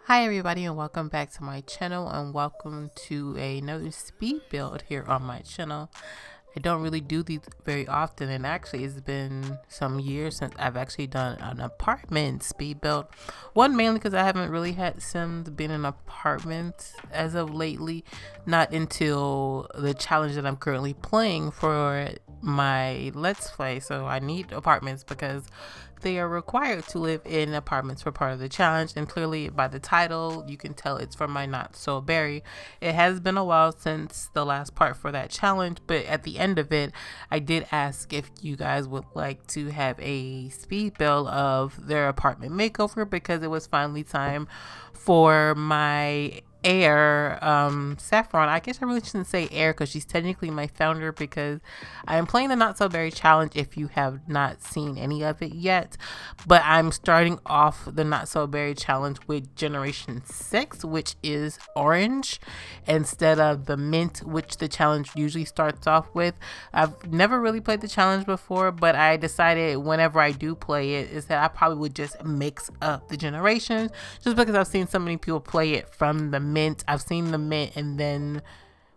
Hi everybody, and welcome back to my channel, and welcome to another speed build here on my channel. I don't really do these very often, and actually it's been some years since I've actually done an apartment speed build. One, mainly because I haven't really had Sims been in apartments as of lately, not until the challenge that I'm currently playing for my Let's Play. So I need apartments because they are required to live in apartments for part of the challenge, and clearly by the title you can tell it's from my Not So Berry. It has been a while since the last part for that challenge, but at the end of it I did ask if you guys would like to have a speed build of their apartment makeover, because it was finally time for my heir, Saffron. I guess I really shouldn't say heir because she's technically my founder, because I am playing the Not So Berry challenge if you have not seen any of it yet. But I'm starting off the Not So Berry challenge with Generation 6, which is orange, instead of the mint, which the challenge usually starts off with. I've never really played the challenge before, but I decided whenever I do play it is that I probably would just mix up the generations, just because I've seen so many people play it from the mint. I've seen the mint and then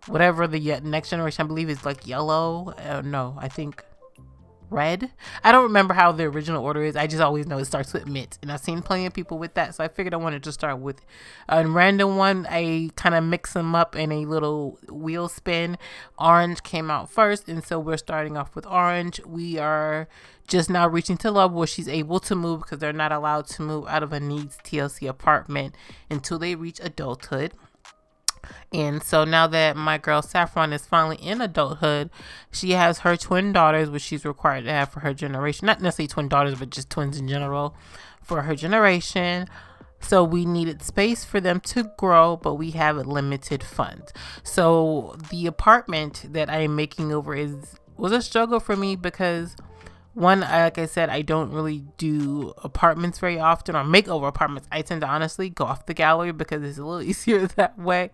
whatever the next generation, I believe, is like yellow. No, I think red. I don't remember how the original order is. I just always know it starts with mint, and I've seen plenty of people with that, so I figured I wanted to start with a random one. I kind of mix them up in a little wheel spin. Orange came out first, and so we're starting off with orange. We are just now reaching to level where she's able to move, because they're not allowed to move out of a needs TLC apartment until they reach adulthood. And so now that my girl Saffron is finally in adulthood, she has her twin daughters, which she's required to have for her generation. Not necessarily twin daughters, but just twins in general for her generation. So we needed space for them to grow, but we have limited funds. So the apartment that I am making over was a struggle for me, because one, like I said, I don't really do apartments very often, or makeover apartments. I tend to honestly go off the gallery because it's a little easier that way.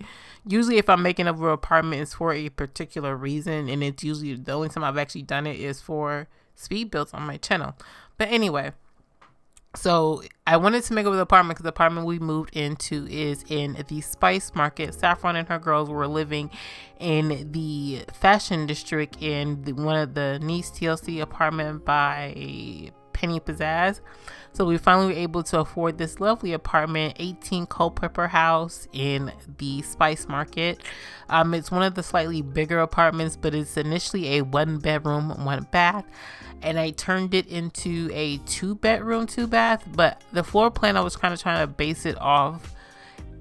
Usually if I'm making over an apartment, it's for a particular reason, and it's usually the only time I've actually done it is for speed builds on my channel. But anyway, so I wanted to make over the apartment because the apartment we moved into is in the Spice Market. Saffron and her girls were living in the fashion district in one of the Nice TLC apartment by Penny Pizzazz. So we finally were able to afford this lovely apartment, 18 Culpeper House in the Spice Market. It's one of the slightly bigger apartments, but it's initially a 1-bedroom, 1-bath. And I turned it into a 2-bedroom, 2-bath. But the floor plan, I was kind of trying to base it off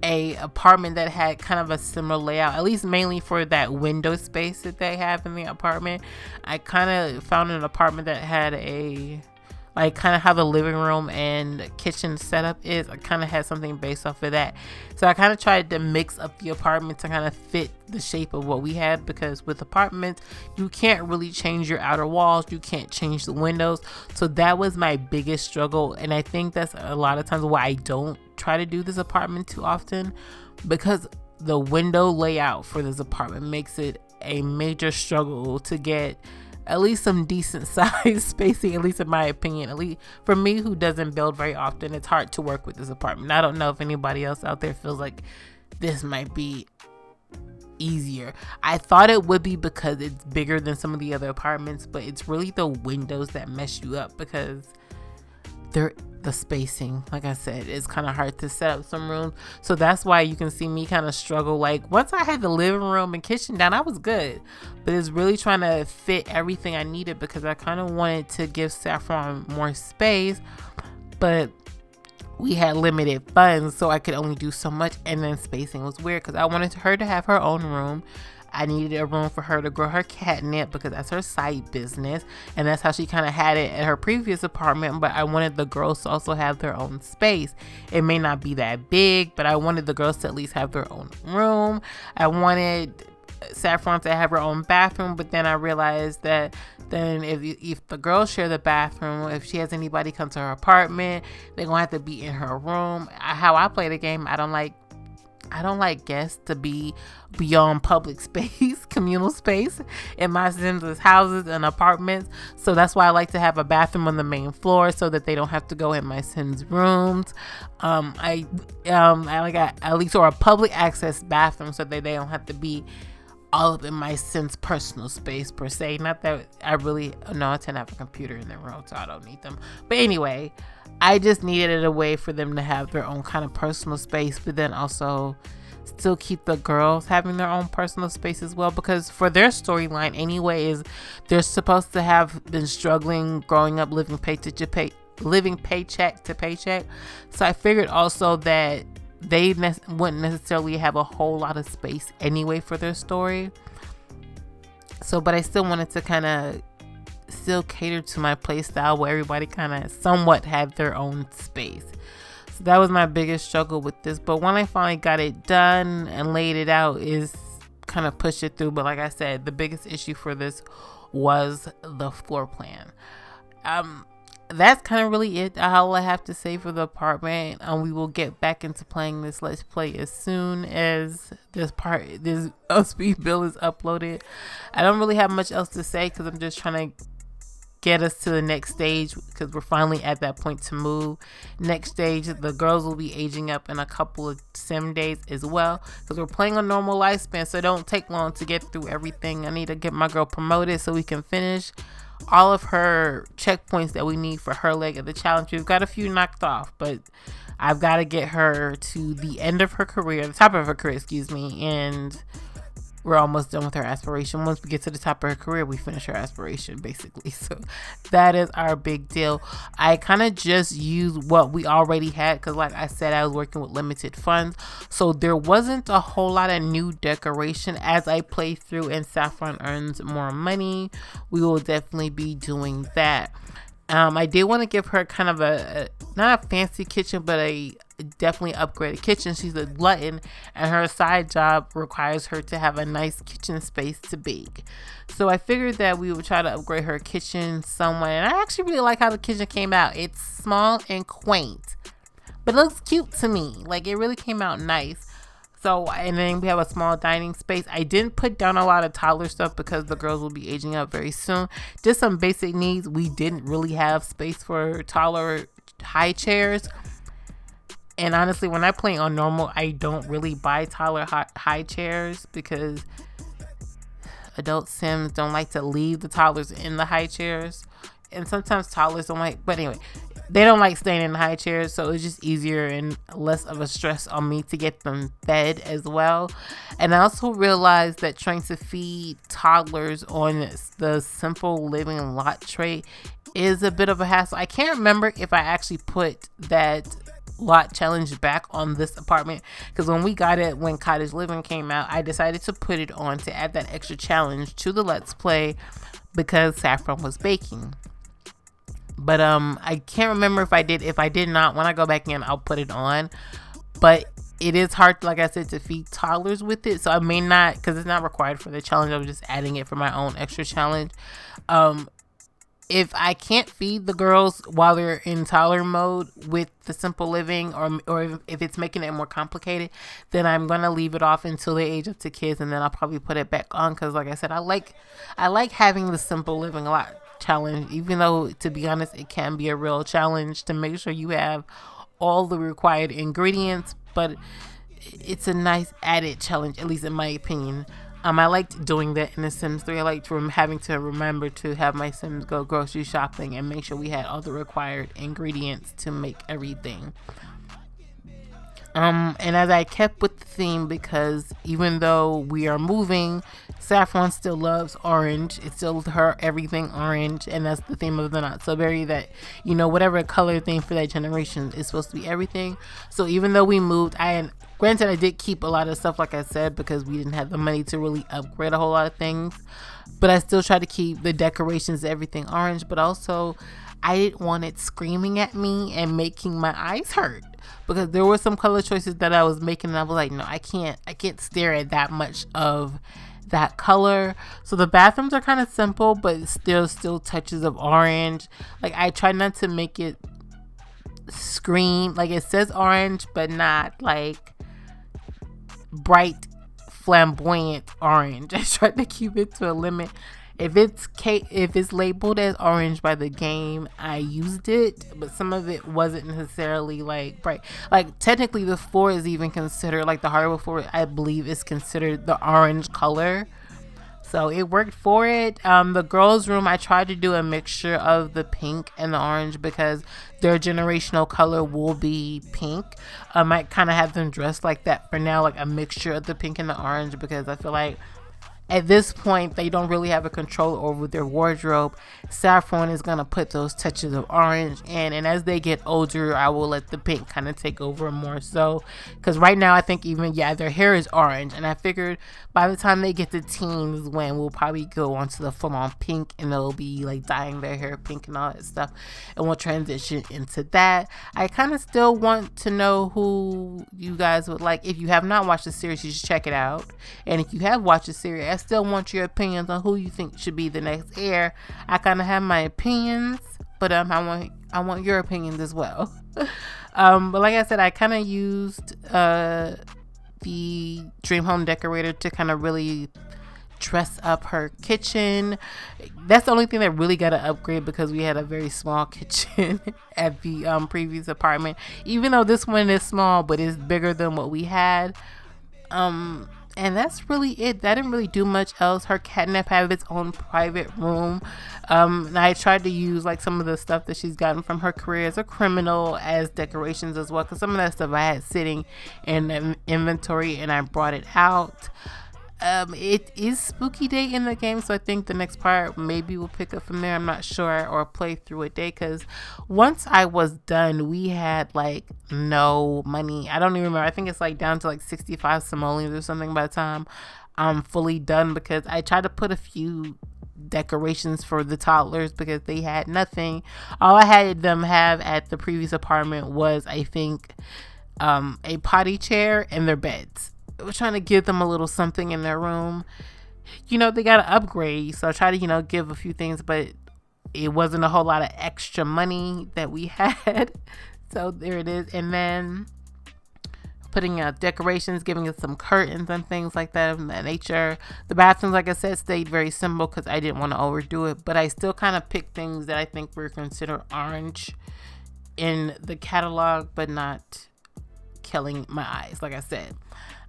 a apartment that had kind of a similar layout, at least mainly for that window space that they have in the apartment. I kind of found an apartment that had kind of how the living room and kitchen setup is. I kind of had something based off of that. So I kind of tried to mix up the apartment to kind of fit the shape of what we had, because with apartments, you can't really change your outer walls. You can't change the windows. So that was my biggest struggle. And I think that's a lot of times why I don't try to do this apartment too often, because the window layout for this apartment makes it a major struggle to get at least some decent size spacing, at least in my opinion. At least for me, who doesn't build very often, it's hard to work with this apartment. I don't know if anybody else out there feels like this might be easier. I thought it would be because it's bigger than some of the other apartments, but it's really the windows that mess you up, because the spacing, like I said, is kind of hard to set up some rooms. So that's why you can see me kind of struggle. Like once I had the living room and kitchen down, I was good, but it's really trying to fit everything I needed, because I kind of wanted to give Saffron more space, but we had limited funds, so I could only do so much. And then spacing was weird because I wanted her to have her own room. I needed a room for her to grow her catnip, because that's her side business, and that's how she kind of had it at her previous apartment. But I wanted the girls to also have their own space. It may not be that big, but I wanted the girls to at least have their own room. I wanted Saffron to have her own bathroom, but then I realized that then if the girls share the bathroom, if she has anybody come to her apartment, they're gonna have to be in her room. How I play the game, I don't like I don't like guests to be beyond public space, communal space in my Sims' houses and apartments. So that's why I like to have a bathroom on the main floor so that they don't have to go in my Sims' rooms. I like at least, or a public access bathroom so that they don't have to be all up in my Sims' personal space per se. Not that I really, no, I tend to have a computer in their room, so I don't need them. But anyway, I just needed a way for them to have their own kind of personal space, but then also still keep the girls having their own personal space as well, because for their storyline anyway is they're supposed to have been struggling growing up, living paycheck to paycheck. So I figured also that they wouldn't necessarily have a whole lot of space anyway for their story. So, but I still wanted to kind of still cater to my play style where everybody kind of somewhat had their own space. So that was my biggest struggle with this. But when I finally got it done and laid it out, is kind of push it through. But like I said, the biggest issue for this was the floor plan. That's kind of really it, all I have to say for the apartment. We will get back into playing this Let's Play as soon as this speed build is uploaded. I don't really have much else to say because I'm just trying to get us to the next stage, because we're finally at that point to move. Next stage, the girls will be aging up in a couple of sim days as well, because we're playing a normal lifespan, so it don't take long to get through everything. I need to get my girl promoted so we can finish all of her checkpoints that we need for her leg of the challenge. We've got a few knocked off, but I've got to get her to the end of her career, the top of her career, and we're almost done with her aspiration. Once we get to the top of her career, we finish her aspiration, basically. So that is our big deal. I kind of just used what we already had because, like I said, I was working with limited funds. So there wasn't a whole lot of new decoration. As I play through and Saffron earns more money, we will definitely be doing that. I did want to give her kind of not a fancy kitchen, but a definitely upgraded kitchen. She's a glutton, and her side job requires her to have a nice kitchen space to bake. So I figured that we would try to upgrade her kitchen somewhat. And I actually really like how the kitchen came out. It's small and quaint, but it looks cute to me. Like, it really came out nice. So, and then we have a small dining space. I didn't put down a lot of toddler stuff because the girls will be aging up very soon. Just some basic needs. We didn't really have space for toddler high chairs. And honestly, when I play on normal, I don't really buy toddler high chairs because adult Sims don't like to leave the toddlers in the high chairs. And sometimes toddlers don't like, but anyway, they don't like staying in the high chairs, so it's just easier and less of a stress on me to get them fed as well. And I also realized that trying to feed toddlers on the simple living lot tray is a bit of a hassle. I can't remember if I actually put that lot challenge back on this apartment, because when we got it, when Cottage Living came out, I decided to put it on to add that extra challenge to the Let's Play because Saffron was baking. But I can't remember if I did. If I did not, when I go back in, I'll put it on. But it is hard, like I said, to feed toddlers with it. So I may not, because it's not required for the challenge. I'm just adding it for my own extra challenge. If I can't feed the girls while they're in toddler mode with the simple living, or if it's making it more complicated, then I'm gonna leave it off until they age up to kids, and then I'll probably put it back on. Because like I said, I like having the simple living a lot challenge, even though, to be honest, it can be a real challenge to make sure you have all the required ingredients, but it's a nice added challenge, at least in my opinion. I liked doing that in The Sims 3. I liked having to remember to have my Sims go grocery shopping and make sure we had all the required ingredients to make everything. And as I kept with the theme, because even though we are moving, Saffron still loves orange. It's still her everything orange, and that's the theme of the Not So Berry, that, you know, whatever color theme for that generation is supposed to be everything. So even though we moved, granted, I did keep a lot of stuff, like I said, because we didn't have the money to really upgrade a whole lot of things, but I still tried to keep the decorations, everything orange. But also, I didn't want it screaming at me and making my eyes hurt, because there were some color choices that I was making and I was like, no, I can't stare at that much of that color. So the bathrooms are kind of simple, but still touches of orange. Like, I try not to make it scream, like it says orange, but not like bright flamboyant orange. I tried to keep it to a limit. If it's labeled as orange by the game, I used it, but some of it wasn't necessarily like bright. Like technically the floor is even considered, like the hardwood floor, I believe, is considered the orange color. So it worked for it. The girls' room, I tried to do a mixture of the pink and the orange because their generational color will be pink. I might kind of have them dressed like that for now, like a mixture of the pink and the orange, because I feel like at this point they don't really have a control over their wardrobe. Saffron is going to put those touches of orange in, and as they get older I will let the pink kind of take over more so, because right now I think even their hair is orange, and I figured by the time they get to teens when we'll probably go onto the full-on pink and they'll be like dyeing their hair pink and all that stuff, and we'll transition into that. I kind of still want to know who you guys would like. If you have not watched the series, you should check it out, and if you have watched the series, I still want your opinions on who you think should be the next heir. I kind of have my opinions, but I want your opinions as well. But like I said, I kind of used the Dream Home Decorator to kind of really dress up her kitchen. That's the only thing that really got to upgrade, because we had a very small kitchen at the previous apartment. Even though this one is small, but it's bigger than what we had. And that's really it. That didn't really do much else. Her catnap have its own private room. And I tried to use like some of the stuff that she's gotten from her career as a criminal as decorations as well, because some of that stuff I had sitting in the inventory and I brought it out. It is spooky day in the game, so I think the next part maybe we'll pick up from there. I'm not sure, or play through a day, because once I was done, we had like no money. I don't even remember. I think it's like down to like 65 simoleons or something by the time I'm fully done, because I tried to put a few decorations for the toddlers because they had nothing. All I had them have at the previous apartment was, I think, a potty chair and their beds. We're trying to give them a little something in their room. They got to upgrade, so I try to give a few things, but it wasn't a whole lot of extra money that we had. So there it is. And then putting out decorations, giving us some curtains and things like that of that nature. The bathrooms, like I said, stayed very simple because I didn't want to overdo it, but I still kind of picked things that I think were considered orange in the catalog, but not killing my eyes, like I said.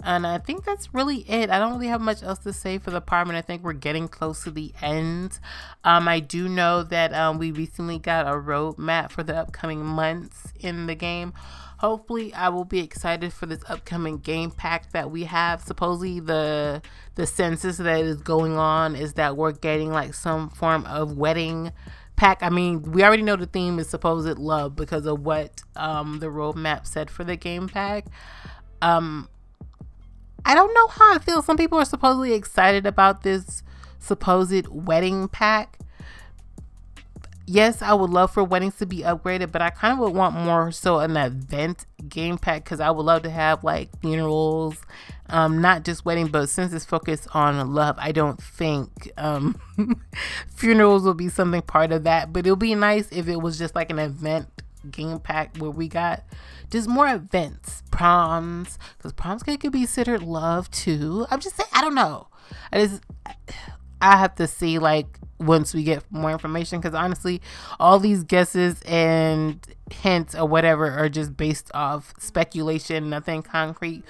And I think that's really it. I don't really have much else to say for the apartment. I think we're getting close to the end. I do know that we recently got a roadmap for the upcoming months in the game. Hopefully I will be excited for this upcoming game pack that we have. Supposedly the census that is going on is that we're getting like some form of wedding pack. I mean, we already know the theme is supposed love because of what the roadmap said for the game pack. I don't know how I feel. Some people are supposedly excited about this supposed wedding pack. Yes, I would love for weddings to be upgraded, but I kind of would want more so an event game pack, because I would love to have like funerals, not just wedding, but since it's focused on love, I don't think funerals will be something part of that. But it'll be nice if it was just like an event game pack where we got just more events, proms, because proms could be considered love too. I'm just saying, I don't know. I have to see like once we get more information, because honestly all these guesses and hints or whatever are just based off speculation, nothing concrete.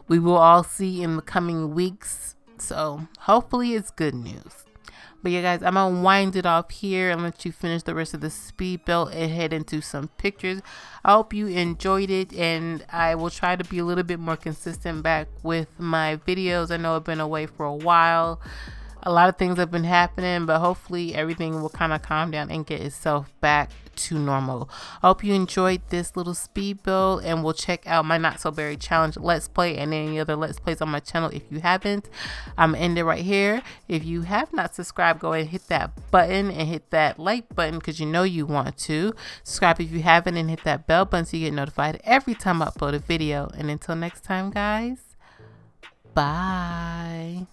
We will all see in the coming weeks, so hopefully it's good news. But yeah guys, I'm gonna wind it off here and let you finish the rest of the speed build and head into some pictures. I hope you enjoyed it, and I will try to be a little bit more consistent back with my videos. I know I've been away for a while. A lot of things have been happening, but hopefully everything will kind of calm down and get itself back to normal. I hope you enjoyed this little speed build, and we'll check out my Not So Berry Challenge Let's Play and any other Let's Plays on my channel if you haven't. I'm gonna end it right here. If you have not subscribed, go ahead and hit that button and hit that like button, because you know you want to. Subscribe if you haven't, and hit that bell button so you get notified every time I upload a video. And until next time guys, bye.